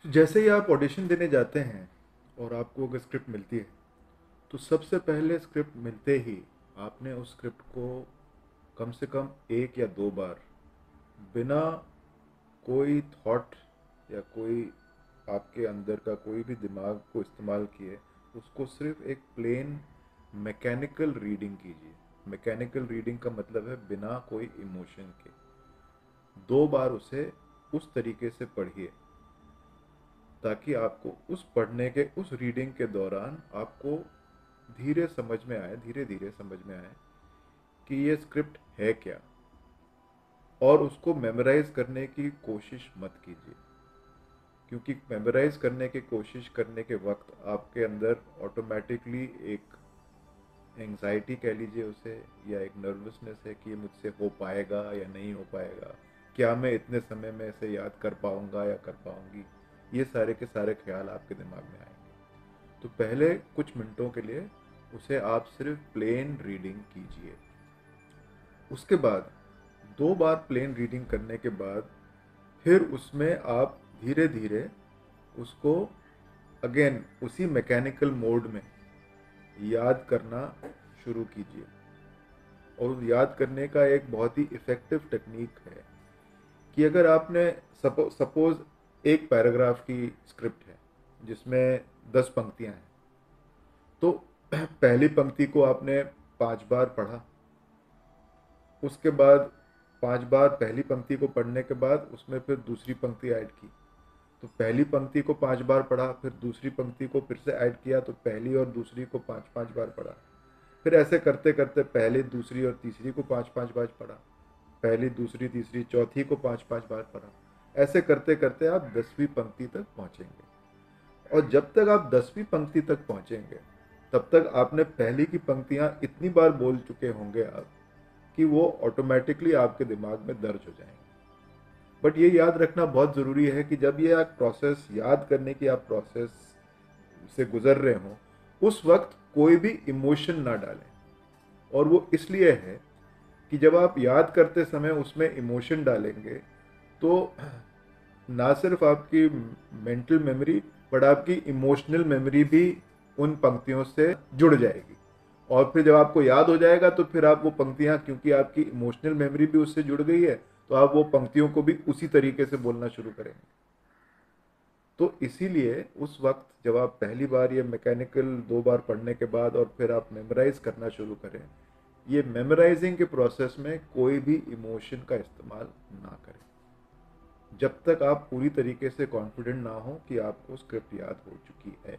जैसे ही आप ऑडिशन देने जाते हैं और आपको अगर स्क्रिप्ट मिलती है, तो सबसे पहले स्क्रिप्ट मिलते ही आपने उस स्क्रिप्ट को कम से कम एक या दो बार बिना कोई थॉट या कोई आपके अंदर का कोई भी दिमाग को इस्तेमाल किए उसको सिर्फ एक प्लेन मैकेनिकल रीडिंग कीजिए। मैकेनिकल रीडिंग का मतलब है बिना कोई इमोशन के। दो बार उसे उस तरीके से पढ़िए ताकि आपको उस पढ़ने के उस रीडिंग के दौरान आपको धीरे धीरे समझ में आए कि ये स्क्रिप्ट है क्या। और उसको मेमोराइज करने की कोशिश मत कीजिए, क्योंकि मेमोराइज करने की कोशिश करने के वक्त आपके अंदर ऑटोमेटिकली एक एंग्जाइटी कह लीजिए उसे, या एक नर्वसनेस है कि ये मुझसे हो पाएगा या नहीं हो पाएगा, क्या मैं इतने समय में इसे याद कर पाऊंगा या कर पाऊंगी। ये सारे के सारे ख्याल आपके दिमाग में आएंगे। तो पहले कुछ मिनटों के लिए उसे आप सिर्फ प्लेन रीडिंग कीजिए। उसके बाद दो बार प्लेन रीडिंग करने के बाद फिर उसमें आप धीरे धीरे उसको अगेन उसी मैकेनिकल मोड में याद करना शुरू कीजिए। और याद करने का एक बहुत ही इफ़ेक्टिव टेक्निक है कि अगर आपने सपोज एक पैराग्राफ की स्क्रिप्ट है जिसमें 10 पंक्तियां हैं, तो पहली पंक्ति को आपने 5 बार पढ़ा। उसके बाद 5 बार पहली पंक्ति को पढ़ने के बाद उसमें फिर दूसरी पंक्ति ऐड की, तो पहली पंक्ति को 5 बार पढ़ा, फिर दूसरी पंक्ति को फिर से ऐड किया, तो पहली और दूसरी को 5 5 बार पढ़ा। फिर ऐसे करते करते पहली दूसरी और तीसरी को 5 5 बार पढ़ा, पहली दूसरी तीसरी चौथी को 5 5 बार पढ़ा। ऐसे करते करते आप 10वीं पंक्ति तक पहुंचेंगे। और जब तक आप 10वीं पंक्ति तक पहुंचेंगे तब तक आपने पहली की पंक्तियां इतनी बार बोल चुके होंगे आप कि वो ऑटोमेटिकली आपके दिमाग में दर्ज हो जाएंगे। बट ये याद रखना बहुत ज़रूरी है कि जब ये आप प्रोसेस याद करने की आप प्रोसेस से गुजर रहे हों, उस वक्त कोई भी इमोशन ना डालें। और वो इसलिए है कि जब आप याद करते समय उसमें इमोशन डालेंगे तो ना सिर्फ आपकी मेंटल मेमोरी बट आपकी इमोशनल मेमोरी भी उन पंक्तियों से जुड़ जाएगी। और फिर जब आपको याद हो जाएगा तो फिर आप वो पंक्तियां, क्योंकि आपकी इमोशनल मेमोरी भी उससे जुड़ गई है, तो आप वो पंक्तियों को भी उसी तरीके से बोलना शुरू करेंगे। तो इसीलिए उस वक्त जब आप पहली बार ये मैकेनिकल 2 बार पढ़ने के बाद और फिर आप मेमोराइज करना शुरू करें, ये मेमोराइजिंग के प्रोसेस में कोई भी इमोशन का इस्तेमाल ना करें जब तक आप पूरी तरीके से कॉन्फिडेंट ना हो कि आपको स्क्रिप्ट याद हो चुकी है।